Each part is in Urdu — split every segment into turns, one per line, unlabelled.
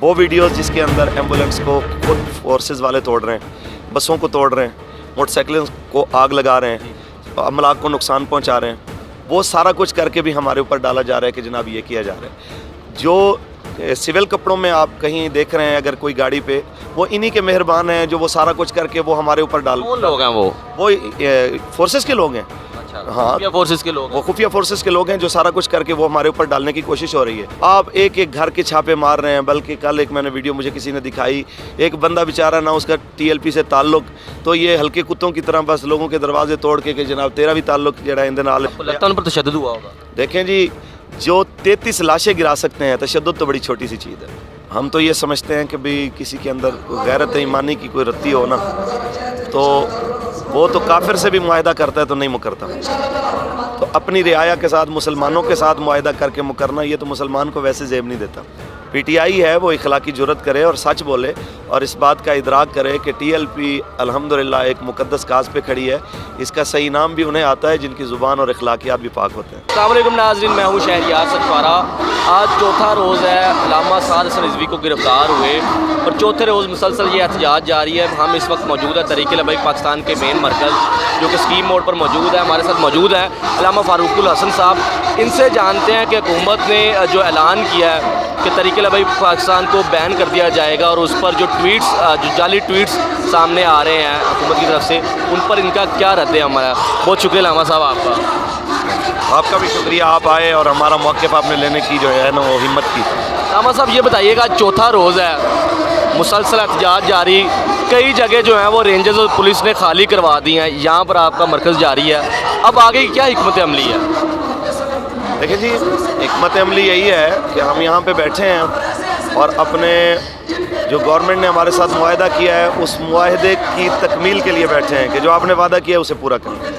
وہ ویڈیوز جس کے اندر ایمبولینس کو خود فورسز والے توڑ رہے ہیں، بسوں کو توڑ رہے ہیں، موٹر سائیکلوں کو آگ لگا رہے ہیں، املاک کو نقصان پہنچا رہے ہیں، وہ سارا کچھ کر کے بھی ہمارے اوپر ڈالا جا رہا ہے کہ جناب یہ کیا جا رہا ہے۔ جو سول کپڑوں میں آپ کہیں دیکھ رہے ہیں اگر کوئی گاڑی پہ، وہ انہی کے مہربان ہیں جو وہ سارا کچھ کر کے وہ ہمارے اوپر ڈال۔
کون لوگ ہیں وہ
فورسز کے لوگ ہیں، ہاں
خفیہ فورسز کے لوگ ہیں۔
وہ خفیہ فورسز کے لوگ ہیں جو سارا کچھ کر کے وہ ہمارے اوپر ڈالنے کی کوشش ہو رہی ہے۔ آپ ایک ایک گھر کے چھاپے مار رہے ہیں، بلکہ کل ایک میں نے ویڈیو مجھے کسی نے دکھائی، ایک بندہ بیچارہ نہ اس کا ٹی ایل پی سے تعلق، تو یہ ہلکے کتوں کی طرح بس لوگوں کے دروازے توڑ کے کہ جناب تیرا بھی تعلق جڑا اندر نال۔
لگتا ہے ان پر تشدد ہوا ہوگا۔
دیکھیں جی، جو 33 لاشیں گرا سکتے ہیں، تشدد تو بڑی چھوٹی سی چیز ہے۔ ہم تو یہ سمجھتے ہیں کہ بھی کسی کے اندر غیرت ایمانی کی کوئی رتی ہو نا، تو وہ تو کافر سے بھی معاہدہ کرتا ہے تو نہیں مکرتا، تو اپنی رعایا کے ساتھ مسلمانوں کے ساتھ معاہدہ کر کے مکرنا یہ تو مسلمان کو ویسے زیب نہیں دیتا۔ پی ٹی آئی ہے وہ اخلاقی جرت کرے اور سچ بولے اور اس بات کا ادراک کرے کہ ٹی ایل پی الحمدللہ ایک مقدس کاز پہ کھڑی ہے، اس کا صحیح نام بھی انہیں آتا ہے جن کی زبان اور اخلاقیات بھی پاک ہوتے ہیں۔
السلام علیکم ناظرین، میں ہوں شہریار سرفارہ۔ آج چوتھا روز ہے علامہ سعد حسن رضوی کو گرفتار ہوئے اور چوتھے روز مسلسل یہ احتجاج جاری ہے۔ ہم اس وقت موجود ہے تحریک لبیک پاکستان کے مین مرکز جو کہ اسکیم موڑ پر موجود ہے۔ ہمارے ساتھ موجود ہے علامہ فاروق الحسن صاحب۔ ان سے جانتے ہیں کہ حکومت نے جو اعلان کیا ہے کہ تحریک لبیک پاکستان کو بین کر دیا جائے گا اور اس پر جو ٹویٹس جو جعلی ٹویٹس سامنے آ رہے ہیں حکومت کی طرف سے، ان پر ان کا کیا رد عمل ہے؟ بہت شکریہ علامہ صاحب آپ کا۔
آپ کا بھی شکریہ، آپ آئے اور ہمارا موقف آپ نے لینے کی جو ہے نا وہ ہمت کی۔
علامہ صاحب یہ بتائیے گا، چوتھا روز ہے مسلسل احتجاج جاری، کئی جگہ جو ہیں وہ رینجرز اور پولیس نے خالی کروا دی ہیں، یہاں پر آپ کا مرکز جاری ہے، اب آگے کی کیا حکمت عملی ہے؟
دیکھیں جی، حکمت عملی یہی ہے کہ ہم یہاں پہ بیٹھے ہیں اور اپنے جو گورنمنٹ نے ہمارے ساتھ معاہدہ کیا ہے اس معاہدے کی تکمیل کے لیے بیٹھے ہیں کہ جو آپ نے وعدہ کیا ہے اسے پورا کریں۔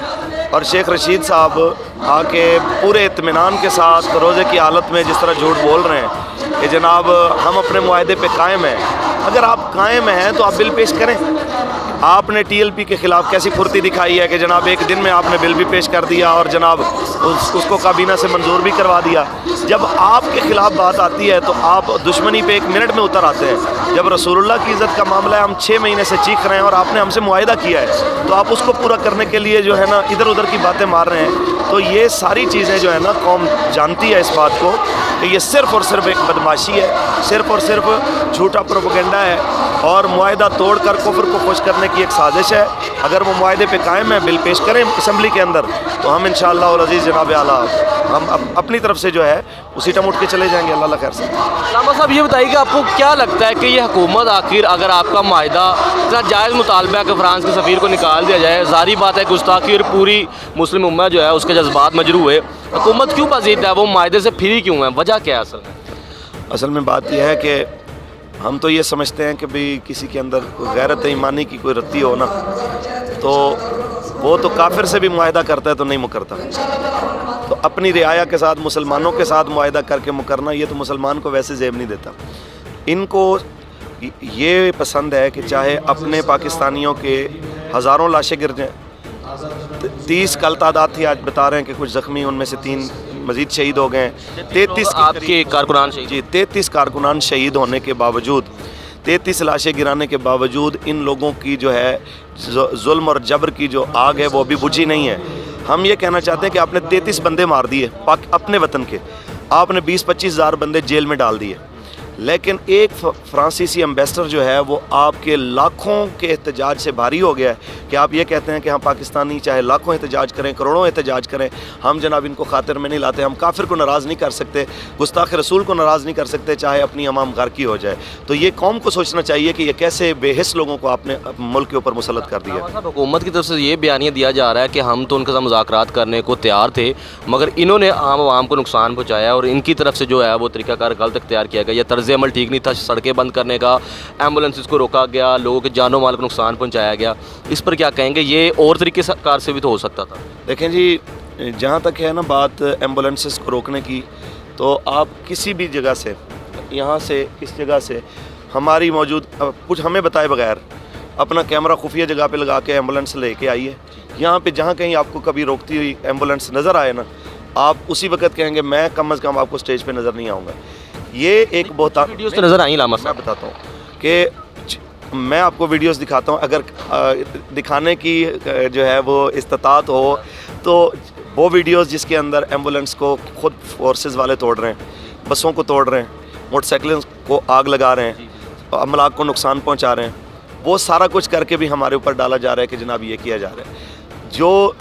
اور شیخ رشید صاحب آ کے پورے اطمینان کے ساتھ روزے کی حالت میں جس طرح جھوٹ بول رہے ہیں کہ جناب ہم اپنے معاہدے پہ قائم ہیں، اگر آپ قائم ہیں تو آپ بل پیش کریں۔ آپ نے ٹی ایل پی کے خلاف کیسی پھرتی دکھائی ہے کہ جناب ایک دن میں آپ نے بل بھی پیش کر دیا اور جناب اس کو کابینہ سے منظور بھی کروا دیا۔ جب آپ کے خلاف بات آتی ہے تو آپ دشمنی پہ 1 منٹ میں اتر آتے ہیں۔ جب رسول اللہ کی عزت کا معاملہ ہے، ہم 6 مہینے سے چیخ رہے ہیں اور آپ نے ہم سے معاہدہ کیا ہے تو آپ اس کو پورا کرنے کے لیے جو ہے نا ادھر ادھر کی باتیں مار رہے ہیں۔ تو یہ ساری چیزیں جو ہے نا قوم جانتی ہے اس بات کو کہ یہ صرف اور صرف ایک بدماشی ہے، صرف اور صرف جھوٹا پروپیگنڈا ہے اور معاہدہ توڑ کر کفر کو خوش کرنے کی ایک سازش ہے۔ اگر وہ معاہدے پہ قائم ہے، بل پیش کریں اسمبلی کے اندر تو ہم انشاءاللہ العزیز جناب اعلیٰ ہم اپنی طرف سے جو ہے اسی ٹائم اٹھ کے چلے جائیں گے۔ اللہ خیر سے۔
علامہ صاحب یہ بتائیے کہ آپ کو کیا لگتا ہے کہ یہ حکومت آخر اگر آپ کا معاہدہ اتنا جائز مطالبہ ہے کہ فرانس کے سفیر کو نکال دیا جائے، ظاہری بات ہے گستاخی اور پوری مسلم امت جو ہے اس کے جذبات مجروح ہے، حکومت کیوں پذیرتا ہے؟ وہ معاہدے سے فری کیوں ہے؟ وجہ کیا ہے
اصل میں بات یہ ہے کہ ہم تو یہ سمجھتے ہیں کہ بھی کسی کے اندر غیرت ایمانی کی کوئی رتی ہو نا، تو وہ تو کافر سے بھی معاہدہ کرتا ہے تو نہیں مکرتا، تو اپنی رعایا کے ساتھ مسلمانوں کے ساتھ معاہدہ کر کے مکرنا یہ تو مسلمان کو ویسے زیب نہیں دیتا۔ ان کو یہ پسند ہے کہ چاہے اپنے پاکستانیوں کے ہزاروں لاشیں گر جائیں، 30 کل تعداد تھی، آج بتا رہے ہیں کہ کچھ زخمی، ان میں سے 3 مزید شہید ہو گئے ہیں۔ 33
آپ کے کارکنان شہید؟
جی 33 کارکنان شہید ہونے کے باوجود، 33 لاشیں گرانے کے باوجود ان لوگوں کی جو ہے ظلم اور جبر کی جو آگ ہے وہ ابھی بجھی نہیں ہے۔ ہم یہ کہنا چاہتے ہیں کہ آپ نے 33 بندے مار دیے اپنے وطن کے، آپ نے 20-25 ہزار بندے جیل میں ڈال دیے، لیکن ایک فرانسیسی ایمبیسڈر جو ہے وہ آپ کے لاکھوں کے احتجاج سے بھاری ہو گیا ہے کہ آپ یہ کہتے ہیں کہ ہم پاکستانی چاہے لاکھوں احتجاج کریں، کروڑوں احتجاج کریں، ہم جناب ان کو خاطر میں نہیں لاتے، ہم کافر کو ناراض نہیں کر سکتے، گستاخ رسول کو ناراض نہیں کر سکتے، چاہے اپنی عوام غرقی ہو جائے۔ تو یہ قوم کو سوچنا چاہیے کہ یہ کیسے بے حس لوگوں کو آپ نے ملک کے اوپر مسلط کر دیا۔
حکومت کی طرف سے یہ بیانیہ دیا جا رہا ہے کہ ہم تو ان کے ساتھ مذاکرات کرنے کو تیار تھے، مگر انہوں نے عام عوام کو نقصان پہنچایا اور ان کی طرف سے جو ہے وہ طریقہ کار غلط اختیار کیا گیا، یہ طرز عمل ٹھیک نہیں تھا، سڑکیں بند کرنے کا، ایمبولینسز کو روکا گیا، لوگوں کے جان و مال کو نقصان پہنچایا گیا، اس پر کیا کہیں گے؟ یہ اور طریقے کار سے بھی تو ہو سکتا تھا۔
دیکھیں جی، جہاں تک ہے نا بات ایمبولینسز کو روکنے کی، تو آپ کسی بھی جگہ سے، یہاں سے اس جگہ سے ہماری موجود کچھ ہمیں بتائے بغیر اپنا کیمرہ خفیہ جگہ پہ لگا کے ایمبولینس لے کے آئیے، یہاں پہ جہاں کہیں آپ کو کبھی روکتی ہوئی ایمبولینس نظر آئے نا، آپ اسی وقت کہیں گے میں کم از کم آپ کو سٹیج پہ نظر نہیں آؤں گا۔ یہ ایک بہت
ویڈیوز تو نظر آئیں علامہ
میں
صاحب.
بتاتا ہوں کہ میں آپ کو ویڈیوز دکھاتا ہوں. اگر دکھانے کی جو ہے وہ استطاعت ہو تو وہ ویڈیوز جس کے اندر ایمبولینس کو خود فورسز والے توڑ رہے ہیں, بسوں کو توڑ رہے ہیں, موٹر سائیکلوں کو آگ لگا رہے ہیں, املاک کو نقصان پہنچا رہے ہیں, وہ سارا کچھ کر کے بھی ہمارے اوپر ڈالا جا رہا ہے کہ جناب یہ کیا جا رہا ہے. جو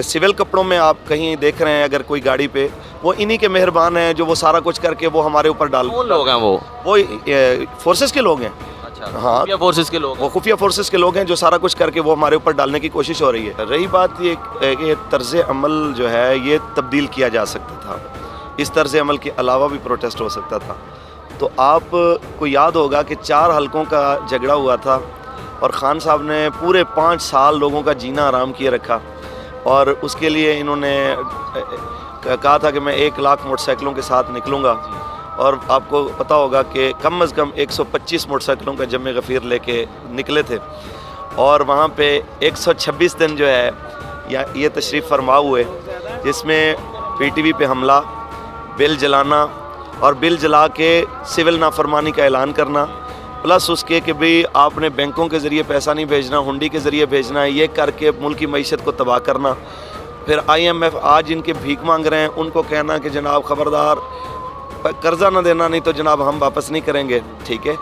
سول کپڑوں میں آپ کہیں دیکھ رہے ہیں اگر کوئی گاڑی پہ, وہ انہی کے مہربان ہیں جو وہ سارا کچھ کر کے وہ ہمارے اوپر ڈال.
کون لوگ ہیں وہ
فورسز کے لوگ ہیں. ہاں,
خفیہ فورسز کے لوگ.
وہ خفیہ فورسز کے لوگ ہیں جو سارا کچھ کر کے وہ ہمارے اوپر ڈالنے کی کوشش ہو رہی ہے. رہی بات یہ کہ طرز عمل جو ہے یہ تبدیل کیا جا سکتا تھا, اس طرز عمل کے علاوہ بھی پروٹیسٹ ہو سکتا تھا. تو آپ کو یاد ہوگا کہ 4 حلقوں کا جھگڑا ہوا تھا اور خان صاحب نے پورے 5 سال لوگوں کا جینا آرام کیے رکھا, اور اس کے لیے انہوں نے کہا تھا کہ میں 1 لاکھ موٹر سائیکلوں کے ساتھ نکلوں گا. اور آپ کو پتہ ہوگا کہ کم از کم 125 موٹر سائیکلوں کا جمع غفیر لے کے نکلے تھے, اور وہاں پہ 126 دن جو ہے یہ تشریف فرما ہوئے, جس میں پی ٹی وی پہ حملہ, بل جلانا اور بل جلا کے سول نافرمانی کا اعلان کرنا, پلس اس کے کہ بھئی آپ نے بینکوں کے ذریعے پیسہ نہیں بھیجنا, ہنڈی کے ذریعے بھیجنا ہے, یہ کر کے ملک کی معیشت کو تباہ کرنا. پھر IMF آج ان کے بھیک مانگ رہے ہیں, ان کو کہنا کہ جناب خبردار قرضہ نہ دینا, نہیں تو جناب ہم واپس نہیں کریں گے. ٹھیک ہے,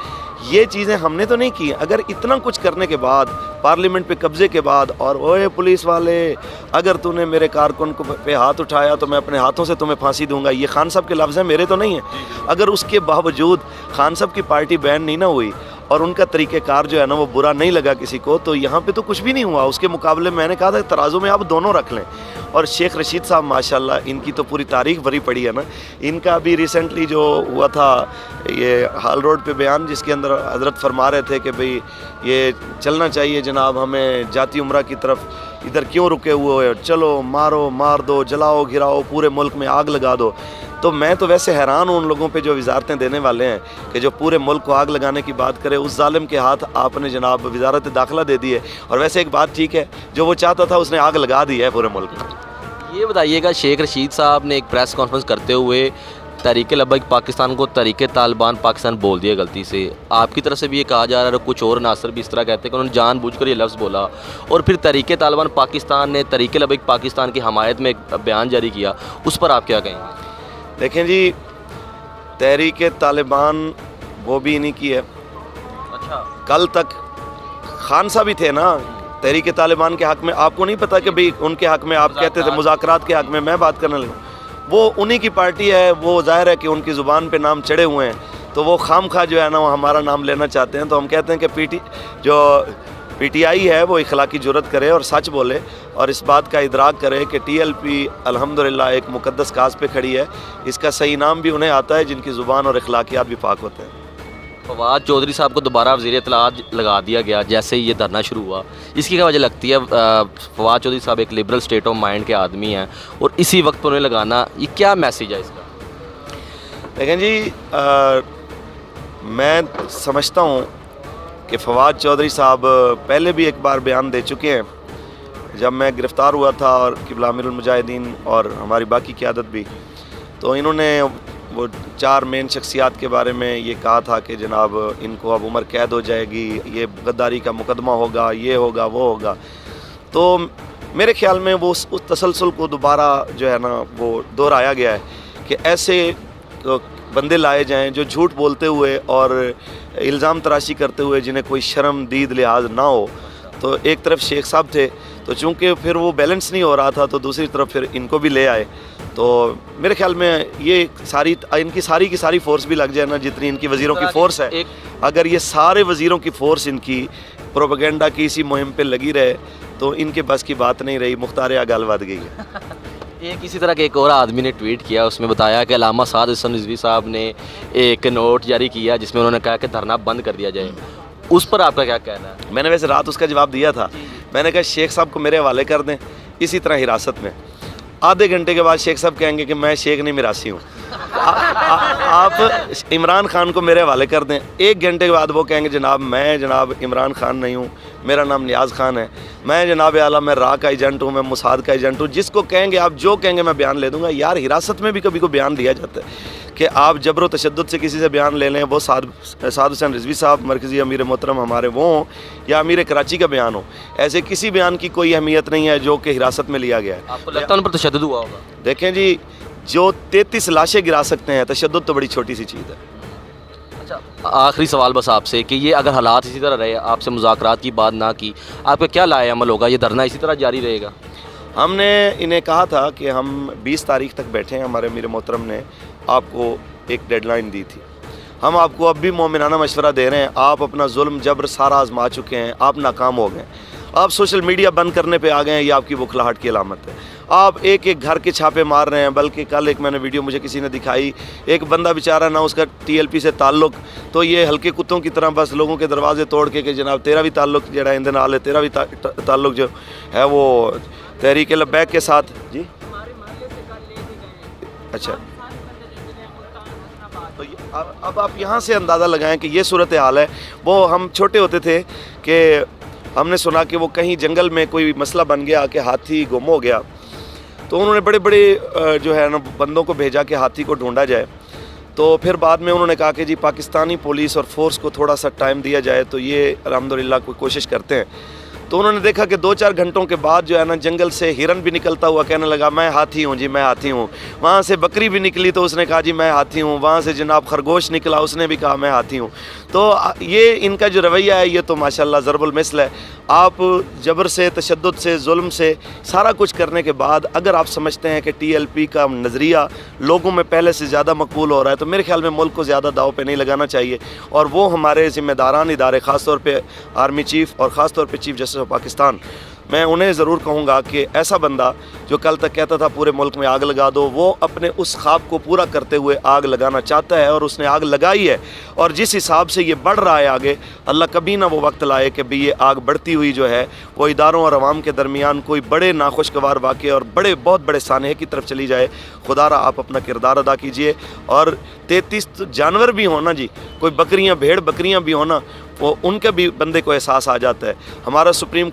یہ چیزیں ہم نے تو نہیں کی. اگر اتنا کچھ کرنے کے بعد, پارلیمنٹ پہ قبضے کے بعد, اور اوے پولیس والے اگر تو نے میرے کارکن کو پہ ہاتھ اٹھایا تو میں اپنے ہاتھوں سے تمہیں پھانسی دوں گا, یہ خان صاحب کے لفظ ہیں, میرے تو نہیں ہیں. اگر اس کے باوجود خان صاحب کی پارٹی بین نہیں نہ ہوئی اور ان کا طریقہ کار جو ہے نا وہ برا نہیں لگا کسی کو, تو یہاں پہ تو کچھ بھی نہیں ہوا. اس کے مقابلے میں نے کہا تھا ترازو میں آپ دونوں رکھ لیں. اور شیخ رشید صاحب ماشاءاللہ ان کی تو پوری تاریخ بھری پڑی ہے نا. ان کا بھی ریسنٹلی جو ہوا تھا یہ ہال روڈ پہ بیان, جس کے اندر حضرت فرما رہے تھے کہ بھئی یہ چلنا چاہیے جناب ہمیں جاتی عمرہ کی طرف, ادھر کیوں رکے ہوئے, چلو مارو مار دو, جلاؤ گراؤ, پورے ملک میں آگ لگا دو. تو میں تو ویسے حیران ہوں ان لوگوں پہ جو وزارتیں دینے والے ہیں کہ جو پورے ملک کو آگ لگانے کی بات کرے. اس ظالم کے ہاتھ آپ نے جناب وزارت داخلہ دے دی ہے. اور ویسے ایک بات ٹھیک ہے, جو وہ چاہتا تھا اس نے آگ لگا دی ہے پورے ملک میں.
یہ بتائیے گا, شیخ رشید صاحب نے ایک پریس کانفرنس کرتے ہوئے تحریک لبیک پاکستان کو تحریک طالبان پاکستان بول دیا غلطی سے. آپ کی طرف سے بھی یہ کہا جا رہا ہے, اور کچھ اور عناصر بھی اس طرح کہتے ہیں کہ انہوں نے جان بوجھ کر یہ لفظ بولا, اور پھر تحریک طالبان پاکستان نے تحریک لبیک پاکستان کی حمایت میں ایک بیان جاری کیا. اس پر آپ کیا کہیں گے؟
دیکھیں جی, تحریک طالبان وہ بھی انہی کی ہے.
اچھا,
کل تک خان صاحب ہی تھے نا تحریک طالبان کے حق میں. آپ کو نہیں پتا کہ بھئی ان کے حق میں آپ کہتے تھے مذاکرات کے حق میں میں بات کرنے لگا. وہ انہی کی پارٹی ہے, وہ ظاہر ہے کہ ان کی زبان پہ نام چڑھے ہوئے ہیں, تو وہ خام خواہ جو ہے نا وہ ہمارا نام لینا چاہتے ہیں. تو ہم کہتے ہیں کہ پی ٹی آئی ہے وہ اخلاقی جرات کرے اور سچ بولے, اور اس بات کا ادراک کرے کہ TLP الحمدللہ ایک مقدس کاز پہ کھڑی ہے. اس کا صحیح نام بھی انہیں آتا ہے جن کی زبان اور اخلاقیات بھی پاک ہوتے ہیں.
فواد چودھری صاحب کو دوبارہ وزیر اطلاعات لگا دیا گیا جیسے ہی یہ دھرنا شروع ہوا. اس کی کیا وجہ لگتی ہے؟ فواد چودھری صاحب ایک لبرل اسٹیٹ آف مائنڈ کے آدمی ہیں, اور اسی وقت پر انہیں لگانا, یہ کیا میسیج ہے اس کا؟
لیکن جی میں سمجھتا ہوں کہ فواد چودھری صاحب پہلے بھی ایک بار بیان دے چکے ہیں. جب میں گرفتار ہوا تھا اور قبلہ امیر المجاہدین اور ہماری باقی قیادت بھی, تو انہوں نے وہ 4 مین شخصیات کے بارے میں یہ کہا تھا کہ جناب ان کو اب عمر قید ہو جائے گی, یہ غداری کا مقدمہ ہوگا, یہ ہوگا وہ ہوگا. تو میرے خیال میں وہ اس تسلسل کو دوبارہ جو ہے نا وہ دہرایا گیا ہے کہ ایسے بندے لائے جائیں جو جھوٹ بولتے ہوئے اور الزام تراشی کرتے ہوئے جنہیں کوئی شرم دید لحاظ نہ ہو. تو ایک طرف شیخ صاحب تھے, تو چونکہ پھر وہ بیلنس نہیں ہو رہا تھا, تو دوسری طرف پھر ان کو بھی لے آئے. تو میرے خیال میں یہ ان کی ساری فورس بھی لگ جائے نا, جتنی ان کی وزیروں کی فورس ہے, اگر یہ سارے وزیروں کی فورس ان کی پروپیگنڈا کی اسی مہم پہ لگی رہے تو ان کے بس کی بات نہیں رہی. مختار گل ود گئی ہے.
ایک اسی طرح کے ایک اور آدمی نے ٹویٹ کیا, اس میں بتایا کہ علامہ سعد حسن رضوی صاحب نے ایک نوٹ جاری کیا جس میں انہوں نے کہا کہ دھرنا بند کر دیا جائے. اس پر آپ کا کیا کہنا ہے؟
میں نے ویسے رات اس کا جواب دیا تھا. میں نے کہا شیخ صاحب کو میرے حوالے کر دیں اسی طرح حراست میں. آدھے گھنٹے کے بعد شیخ صاحب کہیں گے کہ میں شیخ نہیں میراسی ہوں. آپ عمران خان کو میرے حوالے کر دیں. 1 گھنٹے کے بعد وہ کہیں گے جناب میں عمران خان نہیں ہوں, میرا نام نیاز خان ہے, میں جناب اعلیٰ میں را کا ایجنٹ ہوں, میں موساد کا ایجنٹ ہوں. جس کو کہیں گے آپ جو کہیں گے میں بیان لے دوں گا. یار حراست میں بھی کبھی کو بیان دیا جاتا ہے. کہ آپ جبر و تشدد سے کسی سے بیان لے لیں, وہ سعد حسین رضوی صاحب مرکزی امیر محترم ہمارے وہ ہوں یا امیر کراچی کا بیان ہو, ایسے کسی بیان کی کوئی اہمیت نہیں ہے جو کہ حراست میں لیا گیا ہے.
آپ کو لگتا ہے ان پر تشدد ہوا ہوگا؟
دیکھیں جی, جو 33 لاشیں گرا سکتے ہیں, تشدد تو بڑی چھوٹی سی چیز ہے.
اچھا, آخری سوال بس آپ سے کہ یہ اگر حالات اسی طرح رہے, آپ سے مذاکرات کی بات نہ کی, آپ کا کیا لائے عمل ہوگا؟ یہ دھرنا اسی طرح جاری رہے گا؟
ہم نے انہیں کہا تھا کہ ہم 20 تاریخ تک بیٹھے ہیں, ہمارے امیر محترم نے آپ کو ایک ڈیڈ لائن دی تھی. ہم آپ کو اب بھی مومنانہ مشورہ دے رہے ہیں, آپ اپنا ظلم جبر سارا آزما چکے ہیں, آپ ناکام ہو گئے, آپ سوشل میڈیا بند کرنے پہ آ گئے ہیں, یہ آپ کی بکھلاہٹ کی علامت ہے. آپ ایک ایک گھر کے چھاپے مار رہے ہیں, بلکہ کل ایک میں نے ویڈیو مجھے کسی نے دکھائی, ایک بندہ بیچارہ نہ اس کا TLP سے تعلق, تو یہ ہلکے کتوں کی طرح بس لوگوں کے دروازے توڑ کے کہ جناب تیرا بھی تعلق جڑا اندے نال ہے, تیرا بھی تعلق جو ہے وہ تحریک لبیک کے ساتھ. جی اچھا, تو اب آپ یہاں سے اندازہ لگائیں کہ یہ صورتحال ہے. وہ ہم چھوٹے ہوتے تھے کہ ہم نے سنا کہ وہ کہیں جنگل میں کوئی مسئلہ بن گیا کہ ہاتھی گم ہو گیا, تو انہوں نے بڑے بڑے جو ہے نا بندوں کو بھیجا کہ ہاتھی کو ڈھونڈا جائے. تو پھر بعد میں انہوں نے کہا کہ جی پاکستانی پولیس اور فورس کو تھوڑا سا ٹائم دیا جائے, تو یہ الحمدللہ کوئی کوشش کرتے ہیں. تو انہوں نے دیکھا کہ 2-4 گھنٹوں کے بعد جو ہے نا جنگل سے ہرن بھی نکلتا ہوا کہنے لگا میں ہاتھی ہوں جی, میں ہاتھی ہوں. وہاں سے بکری بھی نکلی تو اس نے کہا جی میں ہاتھی ہوں. وہاں سے جناب خرگوش نکلا, اس نے بھی کہا میں ہاتھی ہوں. تو یہ ان کا جو رویہ ہے یہ تو ماشاءاللہ ضرب المثل ہے. آپ جبر سے, تشدد سے, ظلم سے سارا کچھ کرنے کے بعد اگر آپ سمجھتے ہیں کہ TLP کا نظریہ لوگوں میں پہلے سے زیادہ مقبول ہو رہا ہے, تو میرے خیال میں ملک کو زیادہ داؤ پہ نہیں لگانا چاہیے. اور وہ ہمارے ذمہ داران ادارے, خاص طور پہ آرمی چیف اور خاص طور پہ چیف جسٹس آف پاکستان, میں انہیں ضرور کہوں گا کہ ایسا بندہ جو کل تک کہتا تھا پورے ملک میں آگ لگا دو, وہ اپنے اس خواب کو پورا کرتے ہوئے آگ لگانا چاہتا ہے, اور اس نے آگ لگائی ہے. اور جس حساب سے یہ بڑھ رہا ہے آگے, اللہ کبھی نہ وہ وقت لائے کہ بھی یہ آگ بڑھتی ہوئی جو ہے وہ اداروں اور عوام کے درمیان کوئی بڑے ناخوشگوار واقعے اور بہت بڑے سانحے کی طرف چلی جائے. خدا را آپ اپنا کردار ادا کیجئے. اور 33 جانور بھی ہونا جی, کوئی بکریاں بھیڑ بکریاں بھی ہونا, وہ ان کا بھی بندے کو احساس آ جاتا ہے. ہمارا سپریم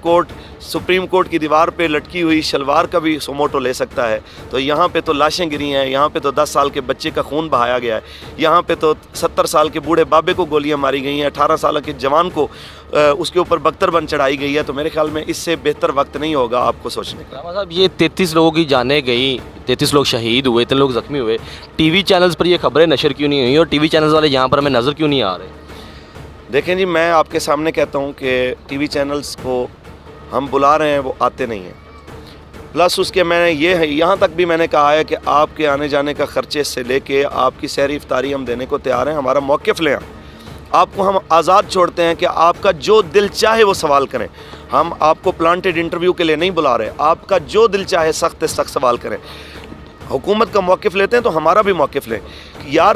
کورٹ کی دیوار پہ لٹکی ہوئی شلوار کا بھی سوموٹو لے سکتا ہے. تو یہاں پہ تو لاشیں گری ہیں, یہاں پہ تو 10 سال کے بچے کا خون بہایا گیا ہے, یہاں پہ تو 70 سال کے بوڑھے بابے کو گولیاں ماری گئی ہیں, 18 سال کے جوان کو اس کے اوپر بختر بن چڑھائی گئی ہے. تو میرے خیال میں اس سے بہتر وقت نہیں ہوگا آپ کو سوچنے کا.
صاحب یہ 33 لوگوں کی جانیں گئیں, 33 لوگ شہید ہوئے, 3 لوگ زخمی ہوئے, TV چینلز پر یہ خبریں نشر کیوں نہیں ہوئی اور TV چینلز والے یہاں پر ہمیں نظر کیوں نہیں آ رہے؟
دیکھیں جی, میں آپ کے سامنے کہتا ہوں کہ TV چینلز کو ہم بلا رہے ہیں, وہ آتے نہیں ہیں. پلس اس کے میں نے یہاں تک بھی میں نے کہا ہے کہ آپ کے آنے جانے کا خرچے سے لے کے آپ کی سحری افطاری ہم دینے کو تیار ہیں. ہمارا موقف لیں, آپ کو ہم آزاد چھوڑتے ہیں کہ آپ کا جو دل چاہے وہ سوال کریں. ہم آپ کو پلانٹڈ انٹرویو کے لیے نہیں بلا رہے, آپ کا جو دل چاہے سخت سخت سوال کریں. حکومت کا موقف لیتے ہیں تو ہمارا بھی موقف لیں. یار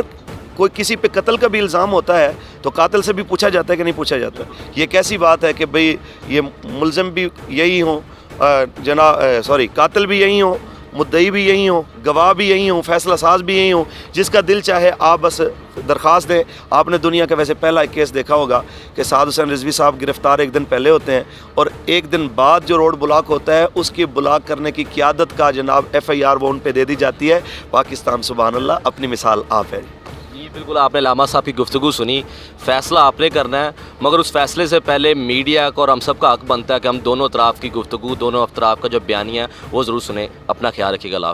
کوئی کسی پہ قتل کا بھی الزام ہوتا ہے تو قاتل سے بھی پوچھا جاتا ہے کہ نہیں پوچھا جاتا؟ یہ کیسی بات ہے کہ بھئی یہ ملزم بھی یہی ہوں, قاتل بھی یہی ہوں, مدعی بھی یہی ہوں, گواہ بھی یہی ہوں, فیصلہ ساز بھی یہی ہوں. جس کا دل چاہے آپ بس درخواست دیں. آپ نے دنیا کا ویسے پہلا ایک کیس دیکھا ہوگا کہ سعد حسین رضوی صاحب گرفتار ایک دن پہلے ہوتے ہیں, اور ایک دن بعد جو روڈ بلاک ہوتا ہے اس کی بلاک کرنے کی قیادت کا جناب FIR وہ ان پہ دے دی جاتی ہے. پاکستان سبحان اللہ اپنی مثال آپ ہے.
جی بالکل, آپ نے علامہ صاحب کی گفتگو سنی. فیصلہ آپ نے کرنا ہے, مگر اس فیصلے سے پہلے میڈیا کو اور ہم سب کا حق بنتا ہے کہ ہم دونوں اطراف کی گفتگو, دونوں اطراف کا جو بیانیہ ہے وہ ضرور سنیں. اپنا خیال رکھیے گا.